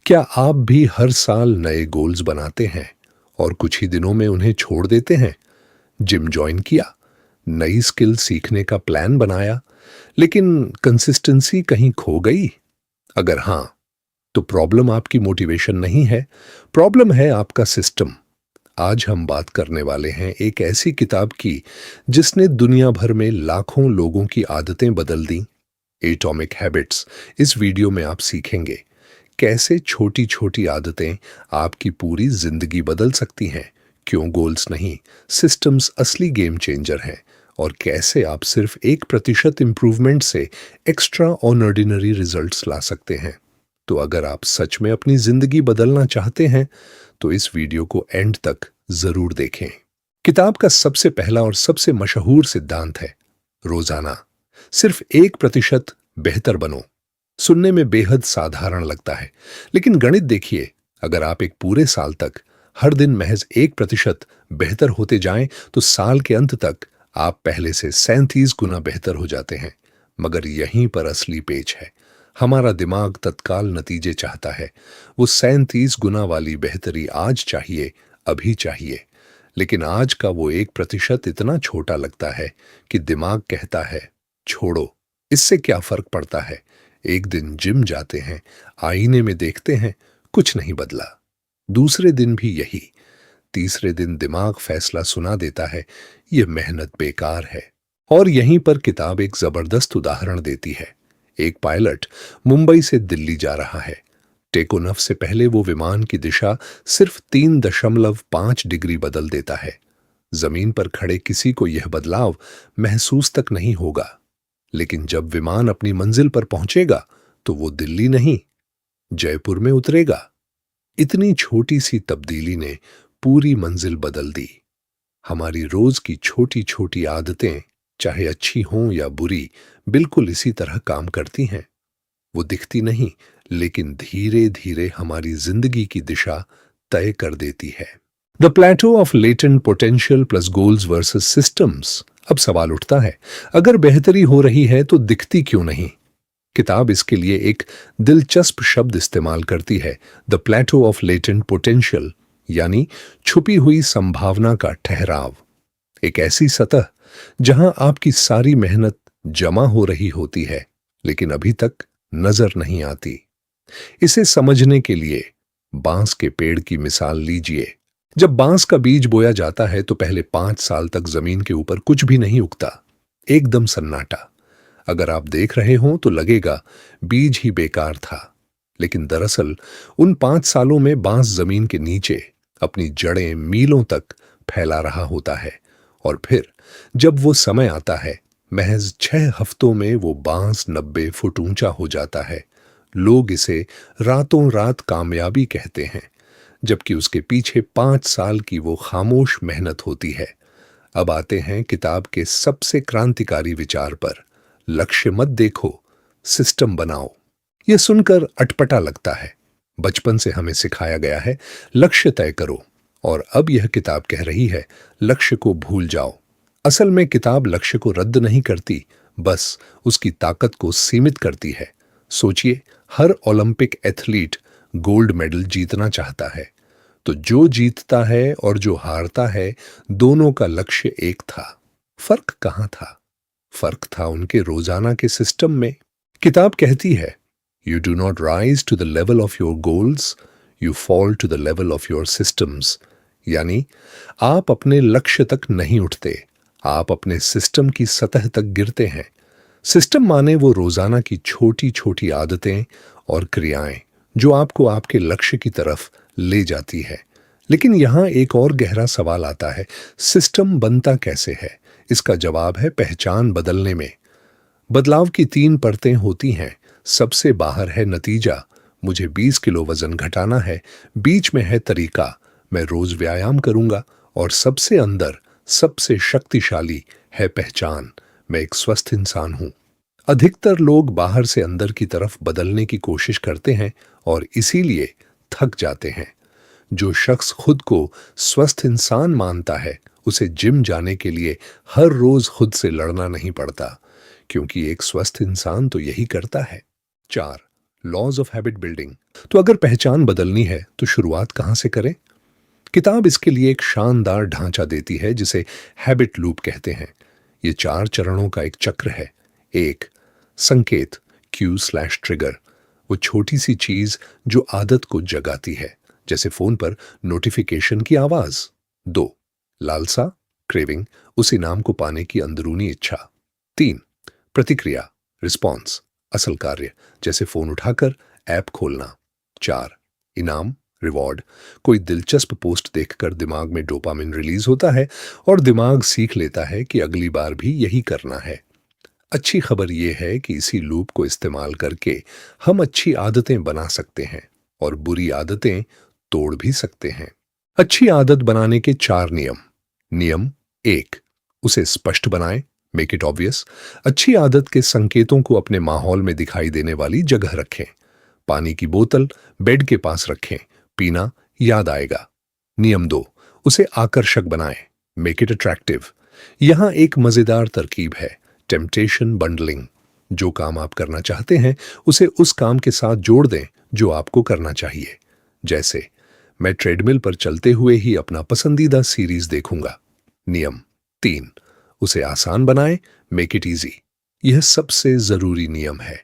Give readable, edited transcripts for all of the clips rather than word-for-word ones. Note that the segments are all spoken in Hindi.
क्या आप भी हर साल नए गोल्स बनाते हैं और कुछ ही दिनों में उन्हें छोड़ देते हैं? जिम जॉइन किया, नई स्किल सीखने का प्लान बनाया, लेकिन कंसिस्टेंसी कहीं खो गई? अगर हाँ, तो प्रॉब्लम आपकी मोटिवेशन नहीं है, प्रॉब्लम है आपका सिस्टम। आज हम बात करने वाले हैं एक ऐसी किताब की जिसने दुनिया भर में लाखों लोगों की आदतें बदल दी, एटॉमिक हैबिट्स। इस वीडियो में आप सीखेंगे कैसे छोटी छोटी आदतें आपकी पूरी जिंदगी बदल सकती हैं, क्यों गोल्स नहीं, सिस्टम्स असली गेम चेंजर हैं, और कैसे आप सिर्फ 1% इंप्रूवमेंट से एक्स्ट्रा ऑर्डिनरी रिजल्ट्स ला सकते हैं। तो अगर आप सच में अपनी जिंदगी बदलना चाहते हैं तो इस वीडियो को एंड तक जरूर देखें। किताब का सबसे पहला और सबसे मशहूर सिद्धांत है रोजाना सिर्फ 1% बेहतर बनो। सुनने में बेहद साधारण लगता है, लेकिन गणित देखिए, अगर आप एक पूरे साल तक हर दिन महज 1% बेहतर होते जाएं तो साल के अंत तक आप पहले से 37 गुना बेहतर हो जाते हैं। मगर यहीं पर असली पेच है। हमारा दिमाग तत्काल नतीजे चाहता है। वो 37 गुना वाली बेहतरी आज चाहिए, अभी चाहिए। लेकिन आज का वो 1% इतना छोटा लगता है कि दिमाग कहता है छोड़ो, इससे क्या फर्क पड़ता है। एक दिन जिम जाते हैं, आईने में देखते हैं, कुछ नहीं बदला। दूसरे दिन भी यही। तीसरे दिन दिमाग फैसला सुना देता है, यह मेहनत बेकार है। और यहीं पर किताब एक जबरदस्त उदाहरण देती है। एक पायलट मुंबई से दिल्ली जा रहा है। टेक ऑफ से पहले वो विमान की दिशा सिर्फ 3.5 डिग्री बदल देता है। जमीन पर खड़े किसी को यह बदलाव महसूस तक नहीं होगा, लेकिन जब विमान अपनी मंजिल पर पहुंचेगा तो वो दिल्ली नहीं, जयपुर में उतरेगा। इतनी छोटी सी तब्दीली ने पूरी मंजिल बदल दी। हमारी रोज की छोटी छोटी आदतें, चाहे अच्छी हों या बुरी, बिल्कुल इसी तरह काम करती हैं। वो दिखती नहीं, लेकिन धीरे धीरे हमारी जिंदगी की दिशा तय कर देती है। The plateau of latent potential plus goals versus systems. अब सवाल उठता है, अगर बेहतरी हो रही है तो दिखती क्यों नहीं? किताब इसके लिए एक दिलचस्प शब्द इस्तेमाल करती है, the plateau of latent potential, यानी छुपी हुई संभावना का ठहराव। एक ऐसी सतह जहां आपकी सारी मेहनत जमा हो रही होती है, लेकिन अभी तक नजर नहीं आती। इसे समझने के लिए बांस के पेड़ की मिसाल लीजिए। जब बांस का बीज बोया जाता है तो पहले 5 साल तक जमीन के ऊपर कुछ भी नहीं उगता, एकदम सन्नाटा। अगर आप देख रहे हो तो लगेगा बीज ही बेकार था, लेकिन दरअसल उन 5 सालों में बांस जमीन के नीचे अपनी जड़ें मीलों तक फैला रहा होता है। और फिर जब वो समय आता है, महज 6 हफ्तों में वो बांस 90 फुट ऊंचा हो जाता है। लोग इसे रातों रात कामयाबी कहते हैं, जबकि उसके पीछे 5 साल की वो खामोश मेहनत होती है। अब आते हैं किताब के सबसे क्रांतिकारी विचार पर, लक्ष्य मत देखो, सिस्टम बनाओ। यह सुनकर अटपटा लगता है। बचपन से हमें सिखाया गया है लक्ष्य तय करो, और अब यह किताब कह रही है लक्ष्य को भूल जाओ। असल में किताब लक्ष्य को रद्द नहीं करती, बस उसकी ताकत को सीमित करती है। सोचिए, हर ओलंपिक एथलीट गोल्ड मेडल जीतना चाहता है, तो जो जीतता है और जो हारता है, दोनों का लक्ष्य एक था। फर्क कहां था? फर्क था उनके रोजाना के सिस्टम में। किताब कहती है, you do not rise to the level of your goals, you fall to the level of your systems. यानी आप अपने लक्ष्य तक नहीं उठते, आप अपने सिस्टम की सतह तक गिरते हैं। सिस्टम माने वो रोजाना की छोटी छोटी आदतें और क्रियाएं जो आपको आपके लक्ष्य की तरफ ले जाती है। लेकिन यहां एक और गहरा सवाल आता है, सिस्टम बनता कैसे है? इसका जवाब है पहचान बदलने में। बदलाव की 3 परतें होती हैं। सबसे बाहर है नतीजा, मुझे 20 किलो वजन घटाना है। बीच में है तरीका, मैं रोज व्यायाम करूंगा। और सबसे अंदर, सबसे शक्तिशाली है पहचान, मैं एक स्वस्थ इंसान हूं। अधिकतर लोग बाहर से अंदर की तरफ बदलने की कोशिश करते हैं और इसीलिए थक जाते हैं। जो शख्स खुद को स्वस्थ इंसान मानता है, उसे जिम जाने के लिए हर रोज खुद से लड़ना नहीं पड़ता, क्योंकि एक स्वस्थ इंसान तो यही करता है। 4, लॉज ऑफ हैबिट बिल्डिंग। तो अगर पहचान बदलनी है तो शुरुआत कहाँ से करें? किताब इसके लिए एक शानदार ढांचा देती है जिसे हैबिट लूप कहते हैं। ये 4 चरणों का एक चक्र है। एक, संकेत, क्यू स्लैश ट्रिगर, वो छोटी सी चीज जो आदत को जगाती है, जैसे फोन पर नोटिफिकेशन की आवाज। 2, लालसा, क्रेविंग, उस इनाम को पाने की अंदरूनी इच्छा। 3, प्रतिक्रिया, रिस्पॉन्स, असल कार्य, जैसे फोन उठाकर ऐप खोलना। 4, इनाम, रिवॉर्ड, कोई दिलचस्प पोस्ट देखकर दिमाग में डोपामिन रिलीज होता है और दिमाग सीख लेता है कि अगली बार भी यही करना है। अच्छी खबर यह है कि इसी लूप को इस्तेमाल करके हम अच्छी आदतें बना सकते हैं और बुरी आदतें तोड़ भी सकते हैं। अच्छी आदत बनाने के 4 नियम। नियम 1, उसे स्पष्ट बनाएं, मेक इट ऑब्वियस। अच्छी आदत के संकेतों को अपने माहौल में दिखाई देने वाली जगह रखें। पानी की बोतल बेड के पास रखें, पीना याद आएगा। नियम 2, उसे आकर्षक बनाएं, मेक इट अट्रैक्टिव। यहां एक मजेदार तरकीब है, टेम्पटेशन बंडलिंग। जो काम आप करना चाहते हैं उसे उस काम के साथ जोड़ दें जो आपको करना चाहिए। जैसे, मैं ट्रेडमिल पर चलते हुए ही अपना पसंदीदा सीरीज देखूंगा। नियम 3, उसे आसान बनाएं, मेक इट इजी। यह सबसे जरूरी नियम है।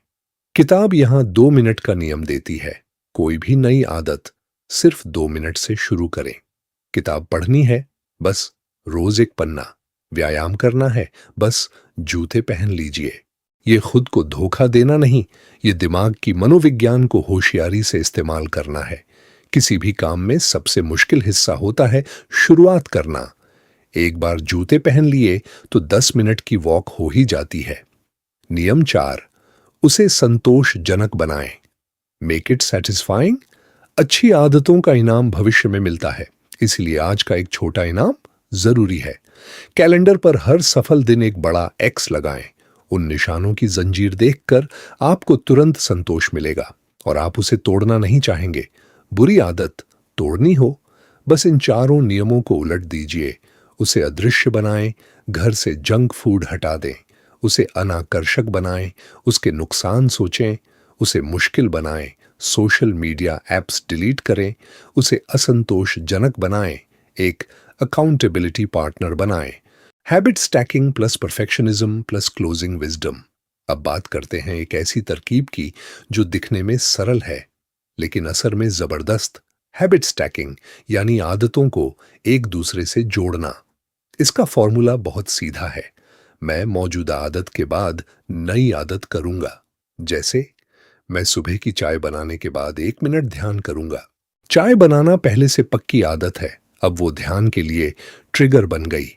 किताब यहां 2 मिनट का नियम देती है। कोई भी नई आदत सिर्फ 2 मिनट से शुरू करें। किताब पढ़नी है, बस रोज एक पन्ना। व्यायाम करना है, बस जूते पहन लीजिए। ये खुद को धोखा देना नहीं, ये दिमाग की मनोविज्ञान को होशियारी से इस्तेमाल करना है। किसी भी काम में सबसे मुश्किल हिस्सा होता है शुरुआत करना। एक बार जूते पहन लिए तो 10 मिनट की वॉक हो ही जाती है। नियम 4, उसे संतोषजनक बनाएं, मेक इट सेटिस्फाइंग। अच्छी आदतों का इनाम भविष्य में मिलता है, इसलिए आज का एक छोटा इनाम जरूरी है। कैलेंडर पर हर सफल दिन एक बड़ा एक्स लगाएं। उन निशानों की जंजीर देखकर आपको तुरंत संतोष मिलेगा और आप उसे तोड़ना नहीं चाहेंगे। बुरी आदत तोड़नी हो, बस इन 4 नियमों को उलट दीजिए। उसे अदृश्य बनाएं, घर से जंक फूड हटा दें, उसे अनाकर्षक बनाएं, उसके नुकसान सोचें, उसे मुश्किल बनाएं, सोशल मीडिया ऐप्स डिलीट करें, उसे असंतोषजनक बनाएं, एक अकाउंटेबिलिटी पार्टनर बनाएं। Habit stacking plus perfectionism plus closing wisdom. अब बात करते हैं एक ऐसी तरकीब की जो दिखने में सरल है लेकिन असर में जबरदस्त। हैबिट स्टैकिंग यानी आदतों को एक दूसरे से जोड़ना। इसका फॉर्मूला बहुत सीधा है। मैं मौजूदा आदत के बाद नई आदत करूंगा। जैसे, मैं सुबह की चाय बनाने के बाद 1 मिनट ध्यान करूंगा। चाय बनाना पहले से पक्की आदत है, अब वो ध्यान के लिए ट्रिगर बन गई।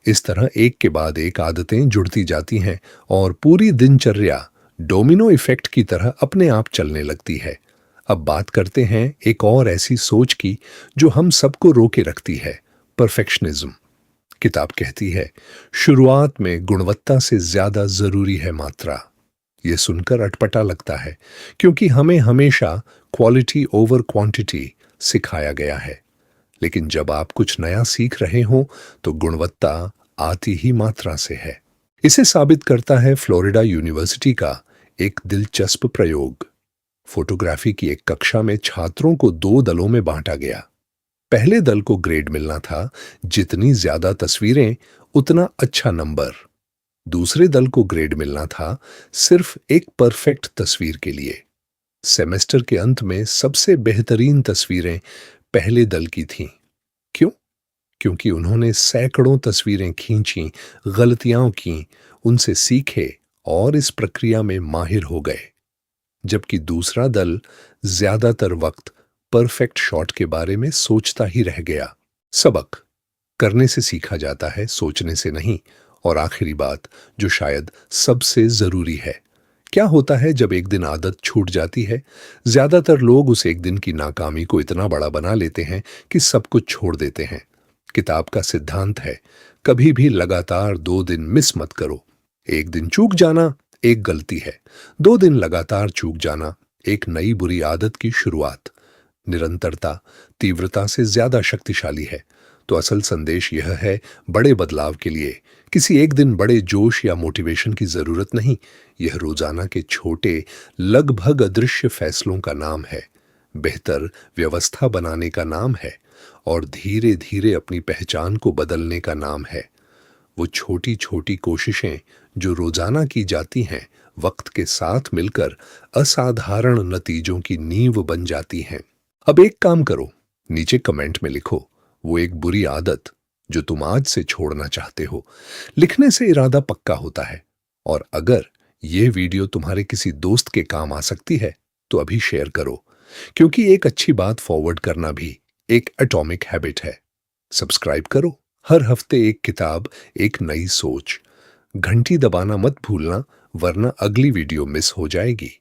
इस तरह एक के बाद एक आदतें जुड़ती जाती हैं और पूरी दिनचर्या डोमिनो इफेक्ट की तरह अपने आप चलने लगती है। अब बात करते हैं एक और ऐसी सोच की जो हम सबको रोके रखती है, परफेक्शनिज्म। किताब कहती है, शुरुआत में गुणवत्ता से ज्यादा जरूरी है मात्रा। यह सुनकर अटपटा लगता है क्योंकि हमें हमेशा क्वालिटी ओवर क्वांटिटी सिखाया गया है। लेकिन जब आप कुछ नया सीख रहे हो तो गुणवत्ता आती ही मात्रा से है। इसे साबित करता है फ्लोरिडा यूनिवर्सिटी का एक दिलचस्प प्रयोग। फोटोग्राफी की एक कक्षा में छात्रों को 2 दलों में बांटा गया। पहले दल को ग्रेड मिलना था, जितनी ज्यादा तस्वीरें उतना अच्छा नंबर। दूसरे दल को ग्रेड मिलना था सिर्फ एक परफेक्ट तस्वीर के लिए। सेमेस्टर के अंत में सबसे बेहतरीन तस्वीरें पहले दल की थीं। क्यों? क्योंकि उन्होंने सैकड़ों तस्वीरें खींची, गलतियां की, उनसे सीखे और इस प्रक्रिया में माहिर हो गए। जबकि दूसरा दल ज्यादातर वक्त परफेक्ट शॉट के बारे में सोचता ही रह गया। सबक करने से सीखा जाता है, सोचने से नहीं। और आखिरी बात जो शायद सबसे जरूरी है, क्या होता है जब एक दिन आदत छूट जाती है? ज्यादातर लोग उस एक दिन की नाकामी को इतना बड़ा बना लेते हैं कि सब कुछ छोड़ देते हैं। किताब का सिद्धांत है, कभी भी लगातार 2 दिन मिस मत करो। एक दिन चूक जाना एक गलती है, 2 दिन लगातार चूक जाना एक नई बुरी आदत की शुरुआत। निरंतरता तीव्रता से ज्यादा शक्तिशाली है। तो असल संदेश यह है, बड़े बदलाव के लिए किसी एक दिन बड़े जोश या मोटिवेशन की जरूरत नहीं। यह रोजाना के छोटे, लगभग अदृश्य फैसलों का नाम है, बेहतर व्यवस्था बनाने का नाम है, और धीरे धीरे अपनी पहचान को बदलने का नाम है। वो छोटी छोटी कोशिशें जो रोजाना की जाती हैं, वक्त के साथ मिलकर असाधारण नतीजों की नींव बन जाती हैं। अब एक काम करो, नीचे कमेंट में लिखो वो एक बुरी आदत जो तुम आज से छोड़ना चाहते हो। लिखने से इरादा पक्का होता है। और अगर यह वीडियो तुम्हारे किसी दोस्त के काम आ सकती है तो अभी शेयर करो, क्योंकि एक अच्छी बात फॉरवर्ड करना भी एक एटॉमिक हैबिट है। सब्सक्राइब करो। हर हफ्ते एक किताब, एक नई सोच। घंटी दबाना मत भूलना, वरना अगली वीडियो मिस हो जाएगी।